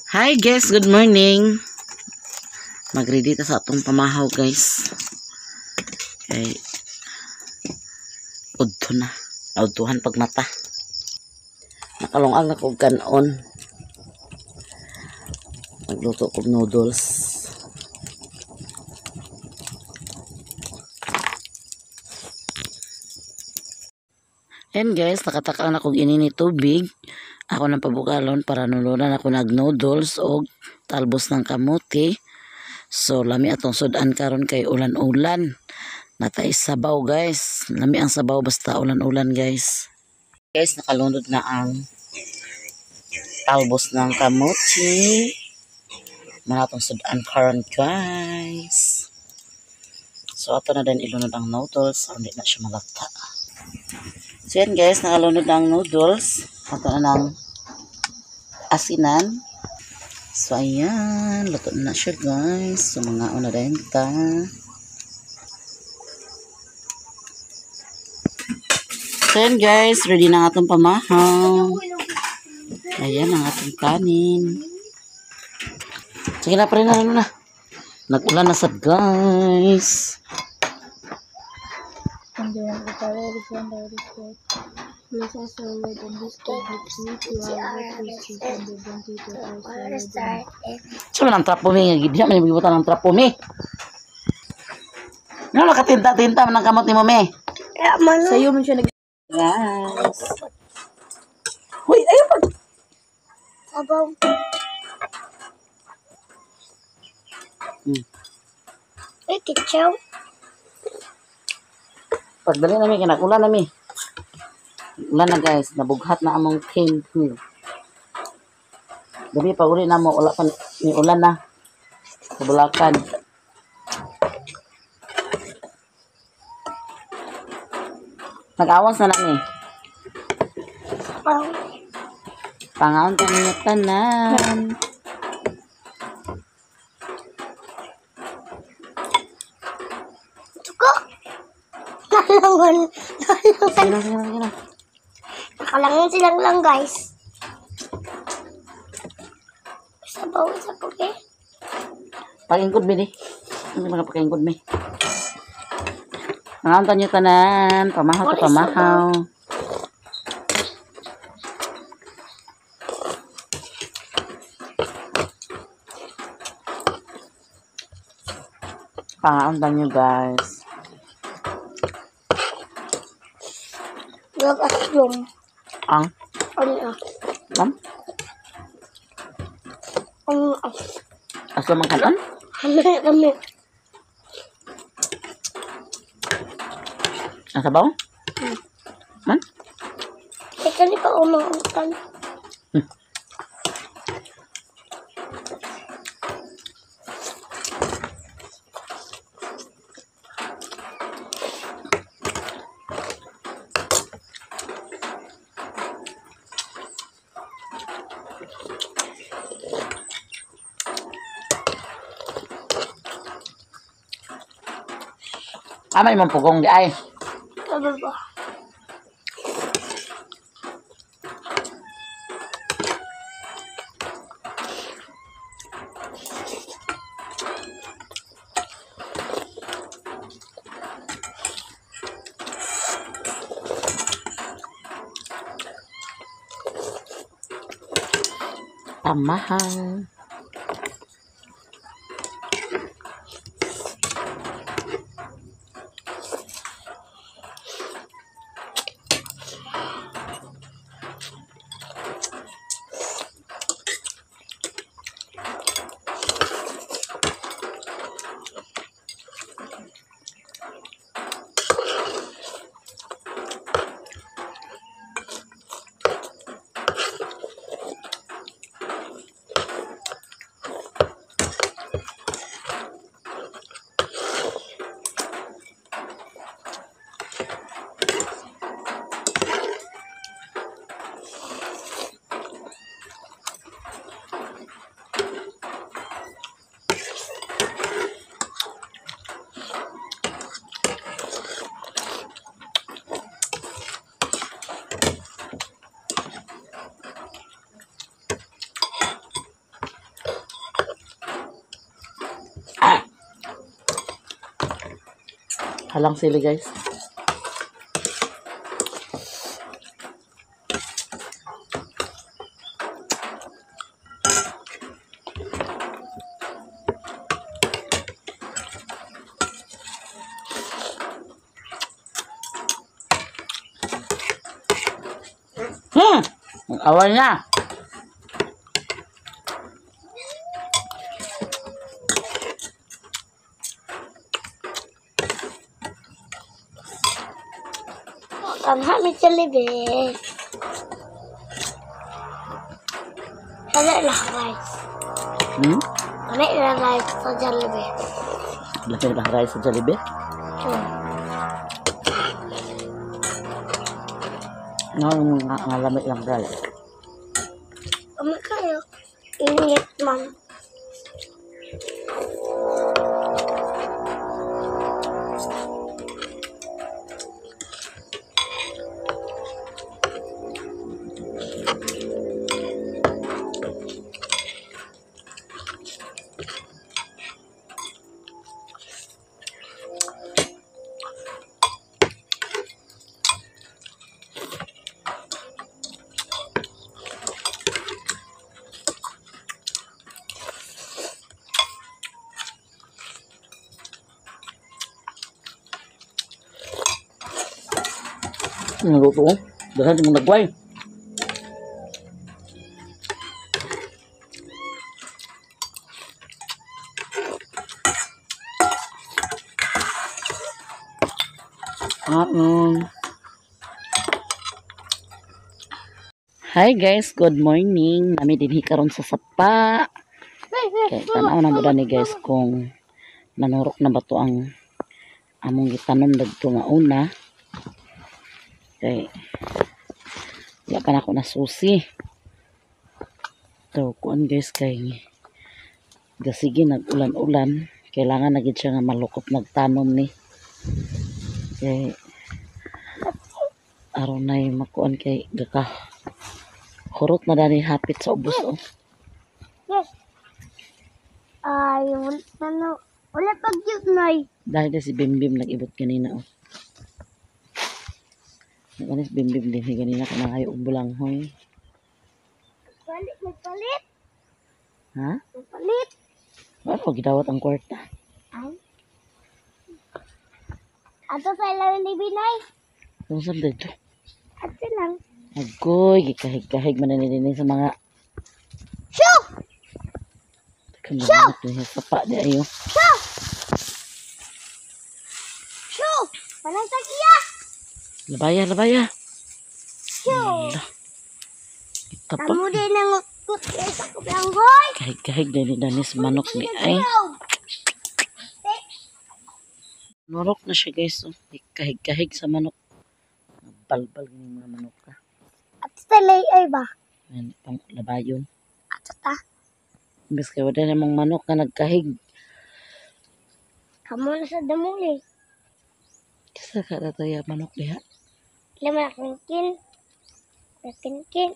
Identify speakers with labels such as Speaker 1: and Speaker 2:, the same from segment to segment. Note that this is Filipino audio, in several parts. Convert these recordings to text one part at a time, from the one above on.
Speaker 1: Hi guys, good morning. Mag-ready ta sa atong pamahaw guys. Kay udto na. Udtuhan pag mata. Nakalungag na kog kanon. Magluto kog noodles. And guys, nakataka na kog inini tubig. Ako nang pabukalon para nulunan ako nag-noodles o talbos ng kamuti. So, lami atong sudan karon kay ulan-ulan. Natay sabaw guys. Lami ang sabaw basta ulan-ulan guys. Guys, nakalunod na ang talbos ng kamuti. Manatong sudan karon guys. So, ato na din ilunod ang noodles. Hindi na siya malata. So, yan guys, nakalunod na ang noodles. Ato na ng asinan. So, ayan. Luto na siya, guys. So, mga una rin ta. So, ayan, guys. Ready na ang atong pamahaw. Ayan ang atong kanin. Sige na, pa rin na. Nag-ulan na sad, guys.
Speaker 2: And then the color is one that is good. Please also wait on this table to our receipt and the bounty to our side.
Speaker 1: Saan ang trapo mi? Diyan may bibutan ng trapo mi. Ano nakatinta-tinta man ang kamot ni mo mi?
Speaker 2: Sa'yo man siya
Speaker 1: Yes. Uy, ayun pa.
Speaker 2: Sabaw. Ay, kitsaw.
Speaker 1: Pagdali na mi, kinakulan na mi. Ulan na guys, nabughat na among cane. Gabi pa uli na mo, wala pa ni ulan na. Kabulakan. Nag-awas na nami.
Speaker 2: Sabaw.
Speaker 1: Pangaon ka niya tanan.
Speaker 2: Suko. Nakalangan.
Speaker 1: Sige na.
Speaker 2: Nakalangan silang lang, guys. Sabaw, eh.
Speaker 1: Pag-ingkod mi di. Hindi mga pag-ingkod mi. Pangaon niya tanan. Pamahaw to pamahaw. Pangaon niyo guys.
Speaker 2: Nag-aslong.
Speaker 1: Ang?
Speaker 2: Ano ah?
Speaker 1: Lam?
Speaker 2: Ano ah?
Speaker 1: Aslo man kanon?
Speaker 2: Kami.
Speaker 1: Ang sabaw? Man?
Speaker 2: Ito ni pa umangkan.
Speaker 1: Amay mong pugong di ay.
Speaker 2: Ano ba?
Speaker 1: Pamahaw. Halang sili guys. Ang awal na.
Speaker 2: Ang hamid sa libe. Wala lang rice. Wala lang rice sa Jollibee.
Speaker 1: Laki lang rice sa Jollibee. Nga lamit lang dali.
Speaker 2: Kayo. Init man.
Speaker 1: Naluto ko. Dahan mo nagway. Hi guys, good morning. Nami dinhi karon sa sapa. Kay tanaw na mo ni guys kung nanurok na ba to ang among gitanom dagto nga una. Kay ya pa na ako nasusi. So kuan guys kay gasige nag-ulan-ulan, kailangan na gid siya nga malukop nagtanom ni. Kay aron nay makuan kay gaka hurot na dani hapit sa ubos oh.
Speaker 2: Yes. Ay, wala pag yun, Nay.
Speaker 1: Dahil na si Bimbim nag-ibot kanina oh. Nakanis Bimbim din kanina kanang og bulanghoy.
Speaker 2: Magpalit.
Speaker 1: Ha?
Speaker 2: Magpalit.
Speaker 1: Ano gidawat ang kwarta?
Speaker 2: Ay. Ato sa ilaw ni Binay.
Speaker 1: Kung saan dito?
Speaker 2: Ato lang.
Speaker 1: Agoy, gikahig-kahig man na sa mga
Speaker 2: Shoo!
Speaker 1: kanina ito sa pa di ayo.
Speaker 2: Shoo! Shoo! Walang tagiya!
Speaker 1: Labaya.
Speaker 2: Shoo!
Speaker 1: Ito pa.
Speaker 2: Kamu din ang kutkay sa kublanggoy.
Speaker 1: Kahig-kahig din danis manok ni ay. Norok na siya guys. Oh. Kahig-kahig sa manok. Balbal ng mga manok ka.
Speaker 2: At sa ay ba?
Speaker 1: Ayan, pang labayon.
Speaker 2: At ta.
Speaker 1: Imbes kaya wala namang manok na nagkahig.
Speaker 2: Kamu na sa damuli.
Speaker 1: Kisa ka tataya manok diha.
Speaker 2: Lama kinkin. Kinkin.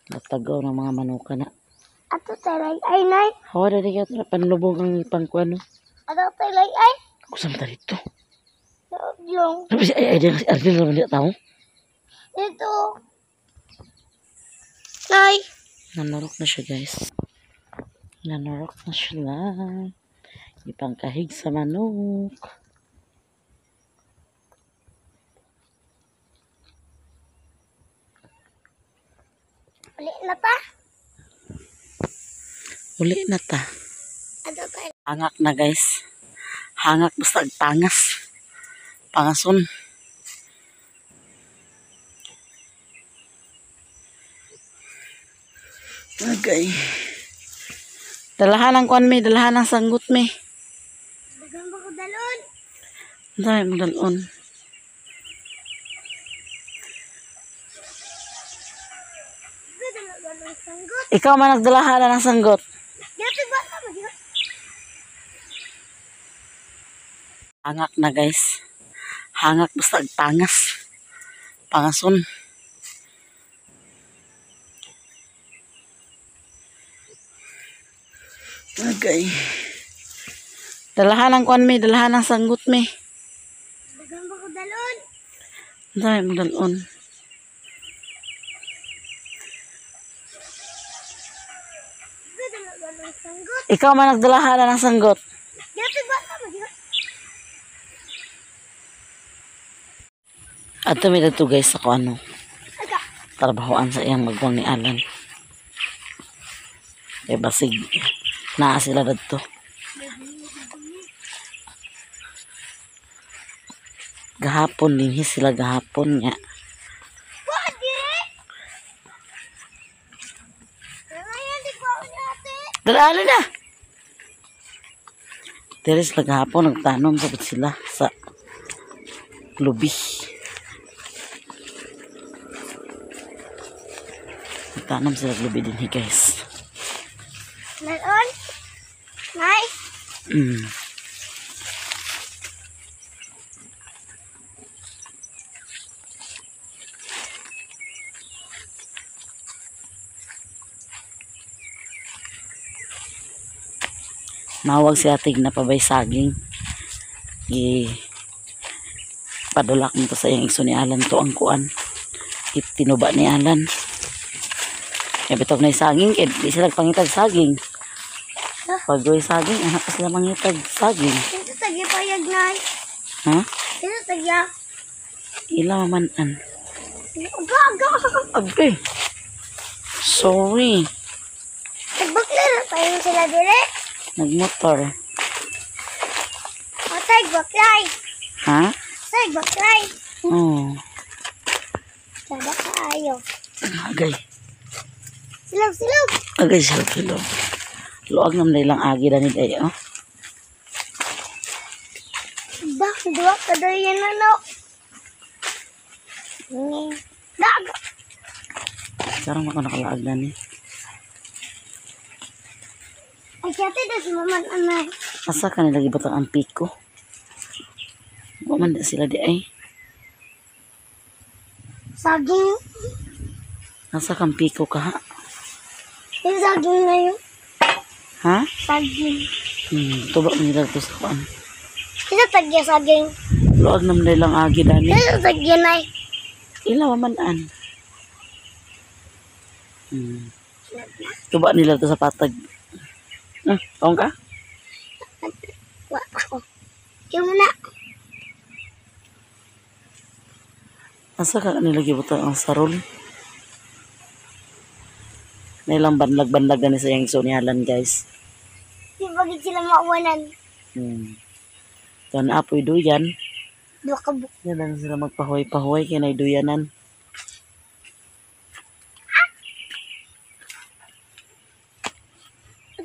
Speaker 1: Natagaw ng mga manok na.
Speaker 2: Ato talay ay nay.
Speaker 1: Hawa na rin ka panlubog ang pangkuano.
Speaker 2: Ato talay ay.
Speaker 1: Kusam ta dito.
Speaker 2: Yung.
Speaker 1: Tapi si ay Ardil naman dito tao.
Speaker 2: Ito. Nay.
Speaker 1: Nanarok na siya guys. Nanarok na siya. Ipangkahig sa manok.
Speaker 2: Uli na ta.
Speaker 1: Uli na ta.
Speaker 2: Ato talay.
Speaker 1: Hangak na guys. Hangak basta agpangas. Pangason. Okay. Dalahan ang kuan me, dalahan ang sanggut me.
Speaker 2: Dagang ba ko dalon?
Speaker 1: Dahil mo dalon.
Speaker 2: Dagang ng sanggot.
Speaker 1: Ikaw man nagdalahan na ng sanggot.
Speaker 2: Dito ba ka mo?
Speaker 1: Hangak na guys. Hangak basta agpangas. Pangason. Okay. Dalahan ang kuan me, dalahan ang sanggut me. Dahil mo dalon. Ikaw man nagdalahala ng sanggot. At tumid to guys ako ano. Trabahoan sa iyang magwang ni Alan. Eh basig naa sila dito. Gahapon din sila gahapon nga. Dala na. Dere sila gahapon nagtanom sabot sila sa lubi. Nagtanom sila sa lubi din guys.
Speaker 2: Meron? Nay?
Speaker 1: Nawag si ating napabay saging. Padulak nito sa iyang igso ni Alan to ang kuan. Itinuba ni Alan. Kaya bitog na saging, di sila pangitag saging. Pag-uwi saging, anak pa sila mangitag saging.
Speaker 2: Ito tagya payag, Nay.
Speaker 1: Ha?
Speaker 2: Ito tagya.
Speaker 1: Ila mamanan.
Speaker 2: Gaga!
Speaker 1: Abe. Sorry.
Speaker 2: Nagbakla na tayo sila dire.
Speaker 1: Nagmotor.
Speaker 2: O, tagbaklay.
Speaker 1: Ha?
Speaker 2: Tagbaklay.
Speaker 1: Oh.
Speaker 2: Sada kaayo.
Speaker 1: Agay.
Speaker 2: Silog.
Speaker 1: Agay siya kilo. Luag naman lang agi na nila. Oh.
Speaker 2: Ba, dua ka daw yan ano. Daga.
Speaker 1: Sarang ako nakalaag na ni.
Speaker 2: Ay, kaya daw si maman anay.
Speaker 1: Asa ka nila gibutang ang piko? Bumanda sila di ay.
Speaker 2: Saging.
Speaker 1: Asa kang piko ka ha?
Speaker 2: Yung saging na yun.
Speaker 1: Ha?
Speaker 2: Saging.
Speaker 1: Tubak nila to sa kuan.
Speaker 2: Ito tagya saging.
Speaker 1: Luag naman lang agi dani.
Speaker 2: Ito tagya, Nay.
Speaker 1: Ila mamanan. Tubak nila to sa patag. Taong ka?
Speaker 2: Wa ako. Yung muna.
Speaker 1: Asa ka nila gibutang ang sarol? Nilang banlag-banlag na sa yung sunyalan guys.
Speaker 2: Di bagay sila mauwanan.
Speaker 1: Ito na apoy duyan.
Speaker 2: Dua ka buk.
Speaker 1: Yan lang sila magpahuay-pahuay kaya na duyanan.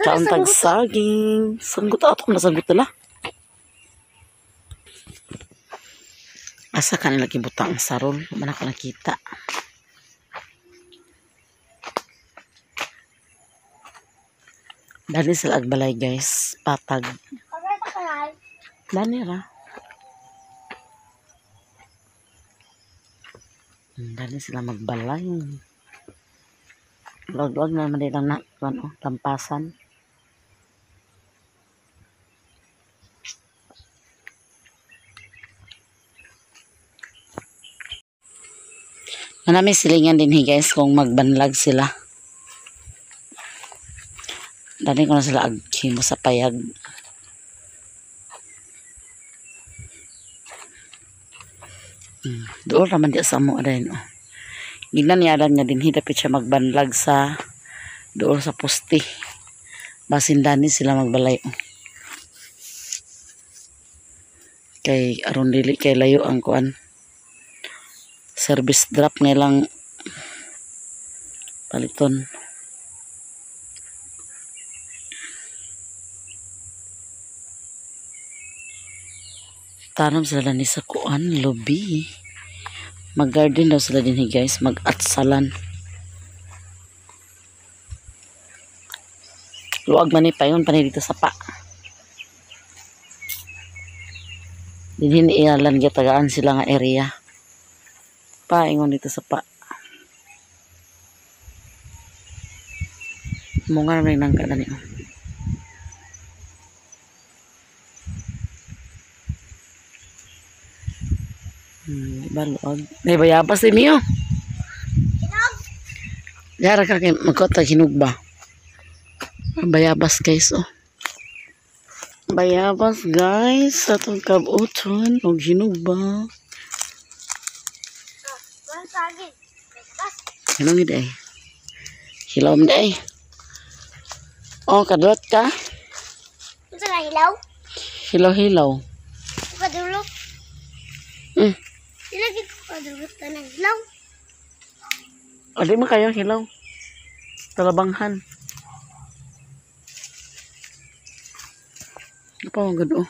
Speaker 1: Kauntag saging. Sanggot ako na sanggot nila. Asa ka nila gibutang ang sarol? Mana ko nakita. Dali sila agbalay guys. Patag.
Speaker 2: Pagkata ka, Nay.
Speaker 1: Dali ra. Dali sila magbalay. Luwag-luwag na naman nilang lampasan. Manami silingan din guys kung magbanlag sila. Dali ko na sila aghimo sa payag. Doon naman di sa mo rin. Ginanyaran nga din hidapit siya magbanlag sa doon sa poste. Basin dani sila magbalay. Kay aron dili kay layo ang kuan. Service drop lang paliton. Tanong sila ni sa kuan lobby. Mag-garden daw sila din guys, mag-atsalan. Luwag man ni payon pa dito sa pa. Dinhin iyalan gitagaan sila nga area. Paingon dito sa pa. Munga na nang kada niyo. Balog. May bayabas din niyo. Yara ka kay magkota hinugba. Bayabas guys oh. Bayabas guys sa itong kabuton o hinugba. Hinong hindi eh. Hilaw hindi eh. Oh, kadot ka?
Speaker 2: Ito na hilaw?
Speaker 1: Hilaw-hilaw.
Speaker 2: Kadulok? Ilagay ko kadulok ka ng hilaw.
Speaker 1: O di mo kayo hilaw. Talabanghan. Apa ang gado?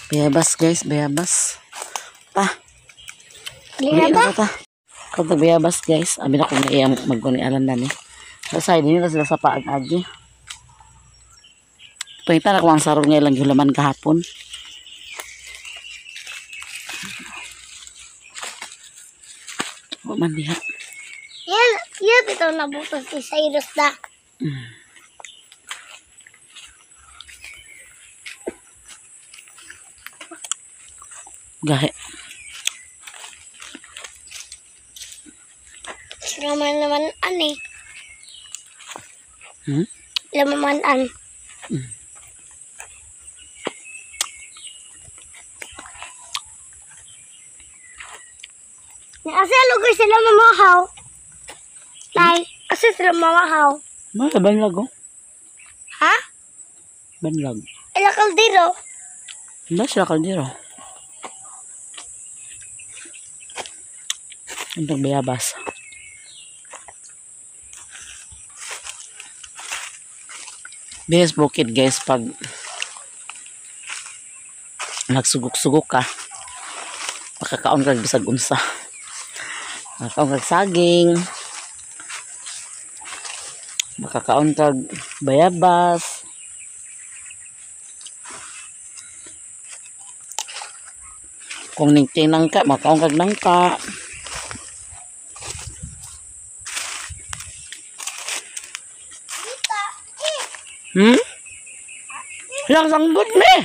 Speaker 1: Bayabas guys, bayabas. Pa.
Speaker 2: Hindi na ba?
Speaker 1: Kung bayabas guys, abi na kung naiyang magkunialan na ni. Sa side nila sila sa paag-agi. Pangita na kung ang sarong nga lang yung laman kahapon. O man diha.
Speaker 2: Yan ito nabutas ni Cyrus na.
Speaker 1: Gahe.
Speaker 2: Naman ani. Laman an. Asa lugar sila mamahaw? Tay, asa sila mamahaw?
Speaker 1: Banlag oh.
Speaker 2: Ha?
Speaker 1: Banlag.
Speaker 2: Ila kaldero.
Speaker 1: Hindi sila kaldero. Ang bayabas. Best bukid guys pag nagsugok-sugok ka. Makakaon ka bisag unsa. Makakaon kag saging. Makakaon kag bayabas. Kung ningtinang ka, makakaon kag nangka. Lang sanggol me.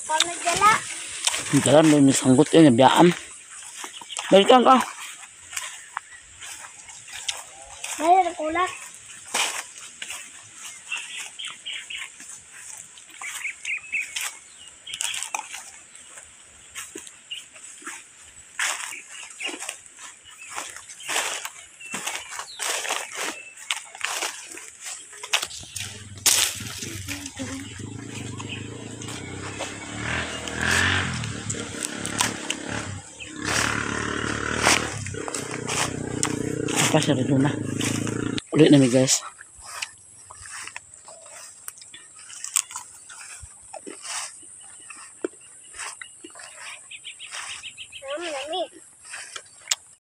Speaker 2: Pamagdala.
Speaker 1: Dalan mo may sanggot yun, nabiyaan. Balikan ka.
Speaker 2: Mayroon ang kulak.
Speaker 1: Apa siya rin na. Ulit na mi guys.